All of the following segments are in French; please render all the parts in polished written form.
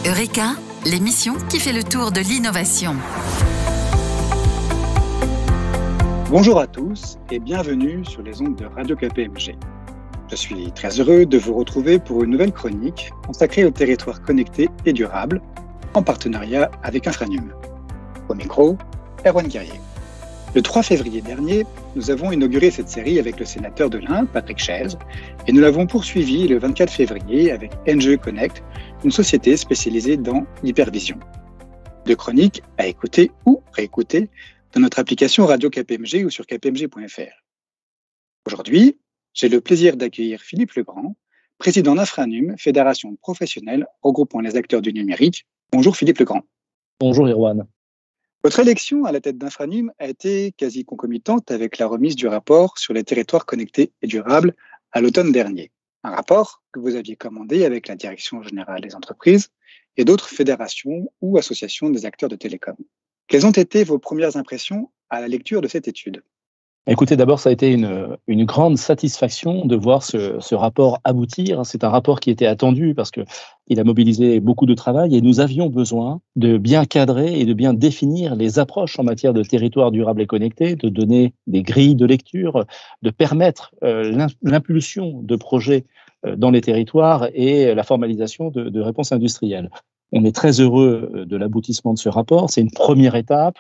Eureka, l'émission qui fait le tour de l'innovation. Bonjour à tous et bienvenue sur les ondes de Radio KPMG. Je suis très heureux de vous retrouver pour une nouvelle chronique consacrée aux territoires connectés et durables, en partenariat avec Infranum. Au micro, Erwan Guerrier. Le 3 février dernier, nous avons inauguré cette série avec le sénateur de l'Ain, Patrick Chaize, et nous l'avons poursuivi le 24 février avec NGE Connect, une société spécialisée dans l'hypervision. Deux chroniques à écouter ou réécouter dans notre application Radio KPMG ou sur kpmg.fr. Aujourd'hui, j'ai le plaisir d'accueillir Philippe Legrand, président d'Infranum, fédération professionnelle regroupant les acteurs du numérique. Bonjour Philippe Legrand. Bonjour Erwan. Votre élection à la tête d'Infranum a été quasi concomitante avec la remise du rapport sur les territoires connectés et durables à l'automne dernier. Un rapport que vous aviez commandé avec la Direction générale des entreprises et d'autres fédérations ou associations des acteurs de télécom. Quelles ont été vos premières impressions à la lecture de cette étude ? Écoutez, d'abord, ça a été une grande satisfaction de voir ce rapport aboutir. C'est un rapport qui était attendu parce qu'il a mobilisé beaucoup de travail et nous avions besoin de bien cadrer et de bien définir les approches en matière de territoire durable et connecté, de donner des grilles de lecture, de permettre l'impulsion de projets dans les territoires et la formalisation de réponses industrielles. On est très heureux de l'aboutissement de ce rapport. C'est une première étape.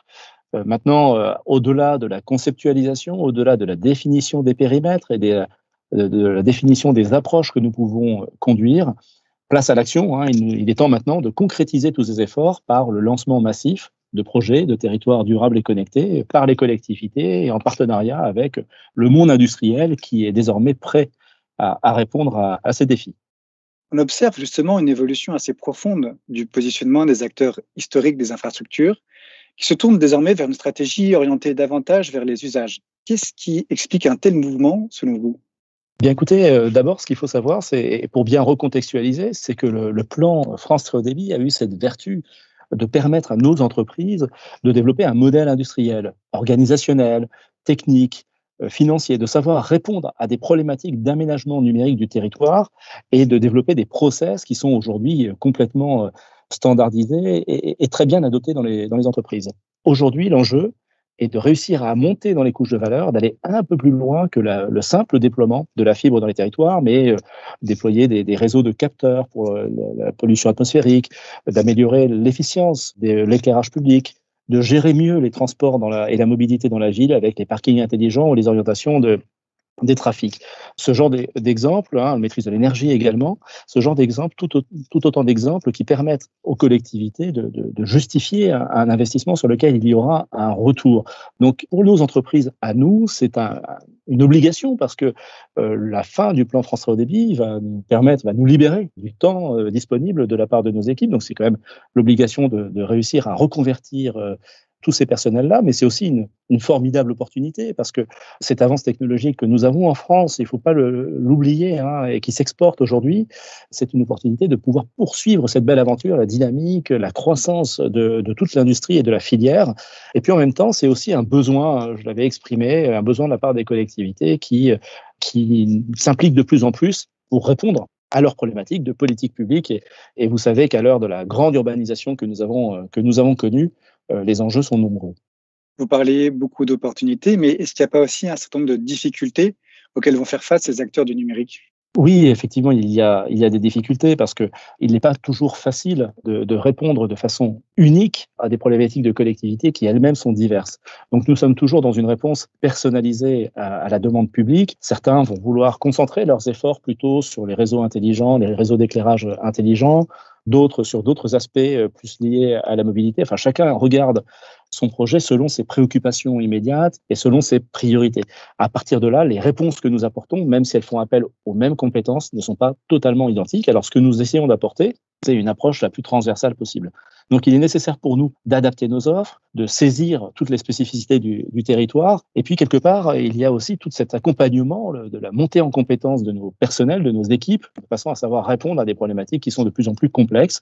Maintenant, au-delà de la conceptualisation, au-delà de la définition des périmètres et de la définition des approches que nous pouvons conduire, place à l'action. Il est temps maintenant de concrétiser tous ces efforts par le lancement massif de projets de territoires durables et connectés par les collectivités et en partenariat avec le monde industriel qui est désormais prêt à répondre à ces défis. On observe justement une évolution assez profonde du positionnement des acteurs historiques des infrastructures qui se tournent désormais vers une stratégie orientée davantage vers les usages. Qu'est-ce qui explique un tel mouvement, selon vous ? Bien écoutez, d'abord, ce qu'il faut savoir, c'est, pour bien recontextualiser, c'est que le plan France Très Haut Débit a eu cette vertu de permettre à nos entreprises de développer un modèle industriel, organisationnel, technique, financier, de savoir répondre à des problématiques d'aménagement numérique du territoire et de développer des process qui sont aujourd'hui complètement standardisés et très bien adoptés dans les entreprises. Aujourd'hui, l'enjeu est de réussir à monter dans les couches de valeur, d'aller un peu plus loin que le simple déploiement de la fibre dans les territoires, mais déployer des réseaux de capteurs pour la pollution atmosphérique, d'améliorer l'efficience de l'éclairage public, de gérer mieux les transports et la mobilité dans la ville avec les parkings intelligents ou les orientations des trafics. Ce genre d'exemples, la maîtrise de l'énergie également, ce genre d'exemples, tout autant d'exemples qui permettent aux collectivités de justifier un investissement sur lequel il y aura un retour. Donc, pour nos entreprises, à nous, c'est une obligation parce que la fin du plan France Très Haut Débit va nous libérer du temps disponible de la part de nos équipes. Donc, c'est quand même l'obligation de réussir à reconvertir tous ces personnels-là, mais c'est aussi une formidable opportunité parce que cette avance technologique que nous avons en France, il ne faut pas l'oublier, et qui s'exporte aujourd'hui, c'est une opportunité de pouvoir poursuivre cette belle aventure, la dynamique, la croissance de toute l'industrie et de la filière. Et puis en même temps, c'est aussi un besoin, je l'avais exprimé, un besoin de la part des collectivités qui s'impliquent de plus en plus pour répondre à leurs problématiques de politique publique. Et vous savez qu'à l'heure de la grande urbanisation que nous avons connue, les enjeux sont nombreux. Vous parlez beaucoup d'opportunités, mais est-ce qu'il n'y a pas aussi un certain nombre de difficultés auxquelles vont faire face ces acteurs du numérique ? Oui, effectivement, il y a des difficultés parce qu'il n'est pas toujours facile de répondre de façon unique à des problématiques de collectivité qui elles-mêmes sont diverses. Donc nous sommes toujours dans une réponse personnalisée à la demande publique. Certains vont vouloir concentrer leurs efforts plutôt sur les réseaux intelligents, les réseaux d'éclairage intelligents, d'autres sur d'autres aspects plus liés à la mobilité. Enfin, chacun regarde son projet selon ses préoccupations immédiates et selon ses priorités. À partir de là, les réponses que nous apportons, même si elles font appel aux mêmes compétences, ne sont pas totalement identiques. Alors, ce que nous essayons d'apporter, c'est une approche la plus transversale possible. Donc, il est nécessaire pour nous d'adapter nos offres, de saisir toutes les spécificités du territoire. Et puis, quelque part, il y a aussi tout cet accompagnement de la montée en compétences de nos personnels, de nos équipes, de façon à savoir répondre à des problématiques qui sont de plus en plus complexes.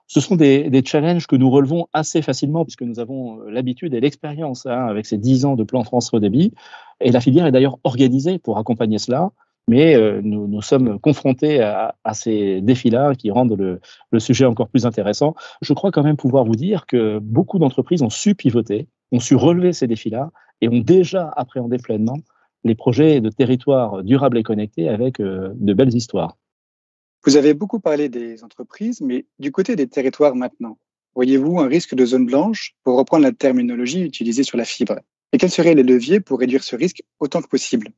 Ce sont des challenges que nous relevons assez facilement puisque nous avons l'habitude et l'expérience avec ces 10 ans de plan France Très Haut Débit. Et la filière est d'ailleurs organisée pour accompagner cela. Mais nous sommes confrontés à ces défis-là qui rendent le sujet encore plus intéressant. Je crois quand même pouvoir vous dire que beaucoup d'entreprises ont su pivoter, ont su relever ces défis-là et ont déjà appréhendé pleinement les projets de territoires durables et connectés avec de belles histoires. Vous avez beaucoup parlé des entreprises, mais du côté des territoires maintenant, voyez-vous un risque de zone blanche, pour reprendre la terminologie utilisée sur la fibre? Et quels seraient les leviers pour réduire ce risque autant que possible?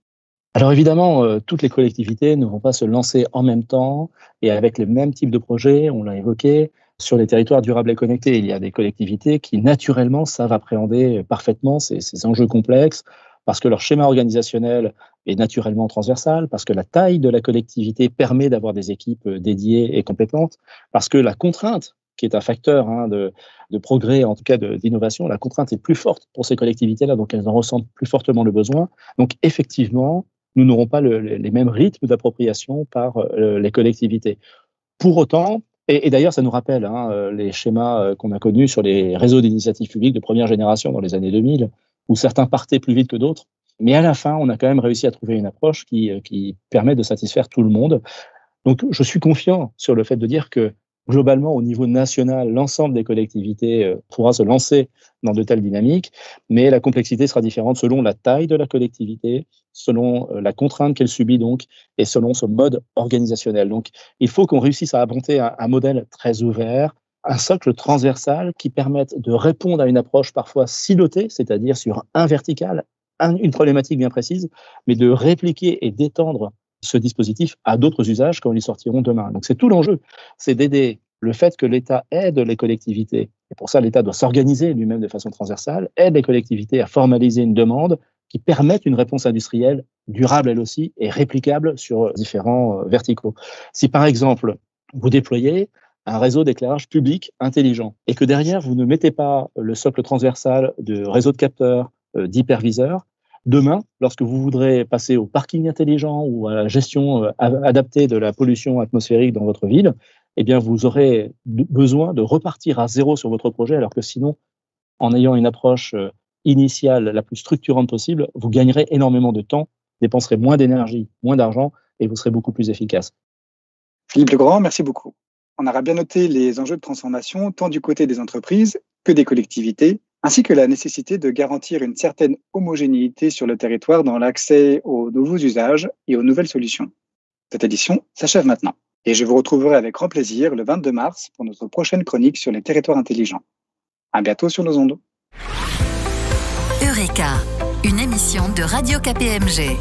Alors évidemment, toutes les collectivités ne vont pas se lancer en même temps et avec les mêmes types de projets, on l'a évoqué, sur les territoires durables et connectés. Il y a des collectivités qui naturellement savent appréhender parfaitement ces enjeux complexes parce que leur schéma organisationnel est naturellement transversal, parce que la taille de la collectivité permet d'avoir des équipes dédiées et compétentes, parce que la contrainte, qui est un facteur de progrès, en tout cas d'innovation, la contrainte est plus forte pour ces collectivités-là, donc elles en ressentent plus fortement le besoin. Donc effectivement, nous n'aurons pas les mêmes rythmes d'appropriation par les collectivités. Pour autant, et d'ailleurs, ça nous rappelle les schémas qu'on a connus sur les réseaux d'initiative publique de première génération dans les années 2000, où certains partaient plus vite que d'autres. Mais à la fin, on a quand même réussi à trouver une approche qui permet de satisfaire tout le monde. Donc, je suis confiant sur le fait de dire que globalement, au niveau national, l'ensemble des collectivités pourra se lancer dans de telles dynamiques, mais la complexité sera différente selon la taille de la collectivité, selon la contrainte qu'elle subit donc, et selon son mode organisationnel. Donc, il faut qu'on réussisse à inventer un modèle très ouvert, un socle transversal qui permette de répondre à une approche parfois silotée, c'est-à-dire sur un vertical, une problématique bien précise, mais de répliquer et d'étendre ce dispositif à d'autres usages quand ils sortiront demain. Donc c'est tout l'enjeu, c'est d'aider le fait que l'État aide les collectivités, et pour ça l'État doit s'organiser lui-même de façon transversale, aide les collectivités à formaliser une demande qui permette une réponse industrielle durable elle aussi et réplicable sur différents verticaux. Si par exemple vous déployez un réseau d'éclairage public intelligent et que derrière vous ne mettez pas le socle transversal de réseau de capteurs, d'hyperviseurs, demain, lorsque vous voudrez passer au parking intelligent ou à la gestion adaptée de la pollution atmosphérique dans votre ville, eh bien, vous aurez besoin de repartir à zéro sur votre projet, alors que sinon, en ayant une approche initiale la plus structurante possible, vous gagnerez énormément de temps, dépenserez moins d'énergie, moins d'argent, et vous serez beaucoup plus efficace. Philippe Legrand, merci beaucoup. On aura bien noté les enjeux de transformation, tant du côté des entreprises que des collectivités, ainsi que la nécessité de garantir une certaine homogénéité sur le territoire dans l'accès aux nouveaux usages et aux nouvelles solutions. Cette édition s'achève maintenant, et je vous retrouverai avec grand plaisir le 22 mars pour notre prochaine chronique sur les territoires intelligents. À bientôt sur nos ondes. Eureka, une émission de Radio KPMG.